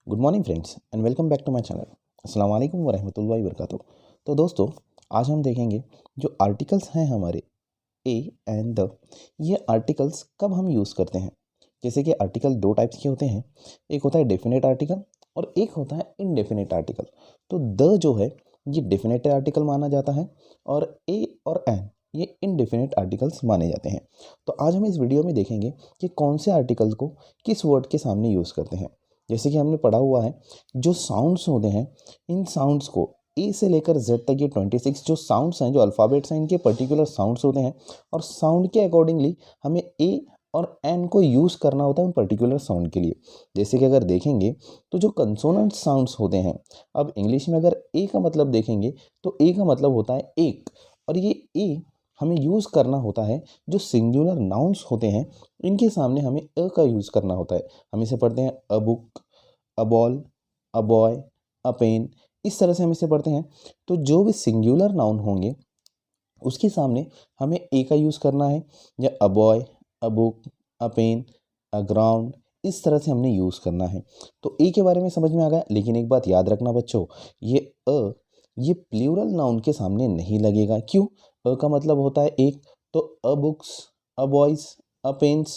Good morning friends and welcome back to my channel. अस्सलाम वालेकुम वरहमतुल्लाहि वबरकातुहू। तो दोस्तों, आज हम देखेंगे जो आर्टिकल्स हैं हमारे ए एंड द, ये आर्टिकल्स कब हम यूज़ करते हैं। जैसे कि आर्टिकल दो टाइप्स के होते हैं, एक होता है डेफिनेट आर्टिकल और एक होता है इनडेफिनेट आर्टिकल। तो द जो है ये डेफिनेट आर्टिकल माना जाता है और ए और एन ये इनडेफिनेट आर्टिकल्स माने जाते हैं। तो आज हम इस वीडियो में देखेंगे कि कौन से आर्टिकल को किस वर्ड के सामने यूज़ करते हैं। जैसे कि हमने पढ़ा हुआ है, जो साउंड्स होते हैं इन साउंड्स को ए से लेकर जेड तक ये 26 जो साउंड्स हैं, जो अल्फ़ाबेट्स हैं, इनके पर्टिकुलर साउंड्स होते हैं और साउंड के अकॉर्डिंगली हमें ए और एन को यूज़ करना होता है उन पर्टिकुलर साउंड के लिए। जैसे कि अगर देखेंगे तो जो कंसोनेंट साउंड्स होते हैं, अब इंग्लिश में अगर ए का मतलब देखेंगे तो ए का मतलब होता है एक, और ये ए हमें यूज़ करना होता है जो सिंगुलर नाउन्स होते हैं इनके सामने हमें अ का यूज़ करना होता है। हम इसे पढ़ते हैं a book, a ball, a boy, a pen, इस तरह से हम इसे पढ़ते हैं। तो जो भी सिंगुलर नाउन होंगे उसके सामने हमें ए का यूज़ करना है, या a boy, a book, a pen, a ground, इस तरह से हमने यूज़ करना है। तो ए के बारे में समझ में आ गया, लेकिन एक बात याद रखना बच्चों, ये अ ये प्लूरल नाउन के सामने नहीं लगेगा। क्यों? अ का मतलब होता है एक, तो अ बुक्स, अ बॉयज़, अ पेन्स,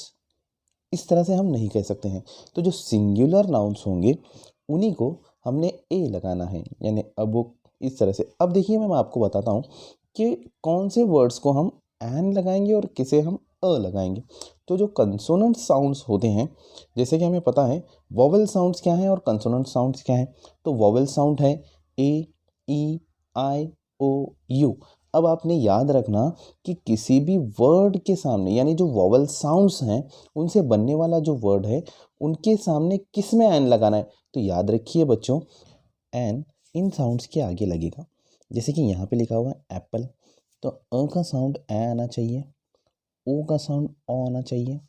इस तरह से हम नहीं कह सकते हैं। तो जो सिंगुलर नाउन्स होंगे उन्हीं को हमने ए लगाना है, यानी अ बुक, इस तरह से। अब देखिए, मैं आपको बताता हूँ कि कौन से वर्ड्स को हम एन लगाएंगे और किसे हम अ लगाएंगे। तो जो कंसोनेंट साउंड्स होते हैं, जैसे कि हमें पता है वोवेल साउंड्स क्या हैं और कंसोनेंट साउंड्स क्या हैं। तो वोवेल साउंड है ए, ई, आई, ओ, यू। अब आपने याद रखना कि किसी भी वर्ड के सामने, यानी जो वोवेल साउंड्स हैं उनसे बनने वाला जो वर्ड है उनके सामने किस में एन लगाना है। तो याद रखिए बच्चों, एन इन साउंड्स के आगे लगेगा। जैसे कि यहाँ पे लिखा हुआ है एप्पल, तो अ का साउंड ए आना चाहिए, ओ का साउंड ओ आना चाहिए,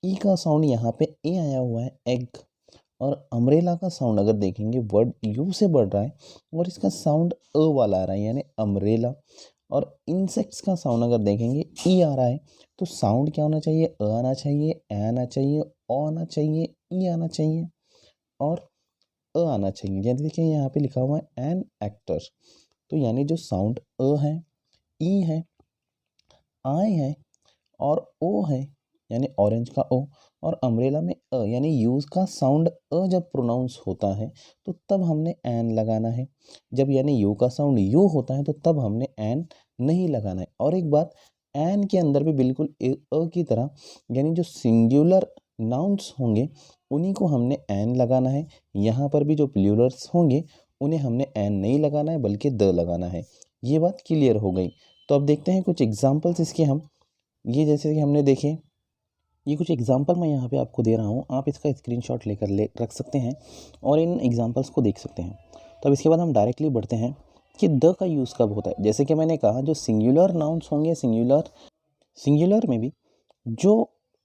ई का साउंड यहाँ पे ए आया हुआ है एग, और अम्ब्रेला का साउंड अगर देखेंगे वर्ड यू से बढ़ रहा है और इसका साउंड अ वाला आ रहा है, यानी अम्ब्रेला। और इंसेक्ट्स का साउंड अगर देखेंगे ई आ रहा है, तो साउंड क्या होना चाहिए? अ आना चाहिए, ए आना चाहिए, ओ आना चाहिए, ई आना चाहिए और अ आना चाहिए। यानी देखिए यहाँ पे लिखा हुआ है एन एक्टर, तो यानी जो साउंड अ है, ई है, आई है और ओ है, यानी ऑरेंज का ओ, और अम्ब्रेला में अ, यानी यूज़ का साउंड अ जब प्रोनाउंस होता है तो तब हमने एन लगाना है। जब यानी यू का साउंड यू होता है तो तब हमने एन नहीं लगाना है। और एक बात, एन के अंदर भी बिल्कुल अ की तरह, यानी जो सिंगुलर नाउन्स होंगे उन्हीं को हमने एन लगाना है। यहाँ पर भी जो प्लूरल्स होंगे उन्हें हमने एन नहीं लगाना है बल्कि द लगाना है। ये बात क्लियर हो गई। तो अब देखते हैं कुछ एग्जाम्पल्स इसके हम। ये जैसे कि हमने देखे, ये कुछ एग्जांपल मैं यहाँ पे आपको दे रहा हूँ, आप इसका स्क्रीनशॉट लेकर रख सकते हैं और इन एग्जांपल्स को देख सकते हैं। तो अब इसके बाद हम डायरेक्टली बढ़ते हैं कि द का यूज़ कब होता है। जैसे कि मैंने कहा, जो सिंगुलर नाउन्स होंगे, सिंगुलर में भी जो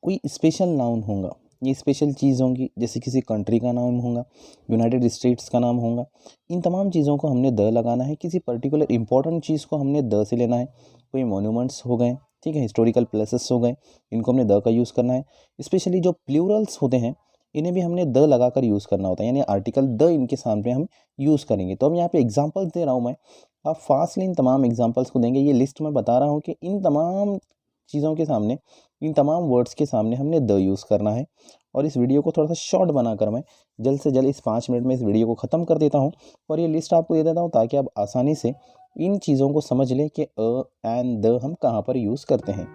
कोई स्पेशल नाउन होगा, ये स्पेशल चीज़ होंगी, जैसे किसी कंट्री का नाम होगा, यूनाइटेड स्टेट्स का नाम होगा, इन तमाम चीज़ों को हमने द लगाना है। किसी पर्टिकुलर इंपॉर्टेंट चीज़ को हमने द से लेना है। कोई मोन्यूमेंट्स हो गए, ठीक है, हिस्टोरिकल प्लेसेस हो गए, इनको हमने द का यूज़ करना है। स्पेशली जो प्लूरल्स होते हैं इन्हें भी हमने द लगाकर यूज़ करना होता है, यानी आर्टिकल द इनके सामने हम यूज़ करेंगे। तो हम यहाँ पे एग्जांपल्स दे रहा हूँ मैं, आप फास्टली इन तमाम एग्जांपल्स को देंगे। ये लिस्ट मैं बता रहा हूँ कि इन तमाम चीज़ों के सामने, इन तमाम वर्ड्स के सामने हमने द यूज़ करना है। और इस वीडियो को थोड़ा सा शॉर्ट बनाकर मैं जल्द से जल्द इस 5 मिनट में इस वीडियो को ख़त्म कर देता हूँ और ये लिस्ट आपको दे देता हूँ ताकि आप आसानी से इन चीज़ों को समझ लें कि अ एंड द हम कहाँ पर यूज़ करते हैं।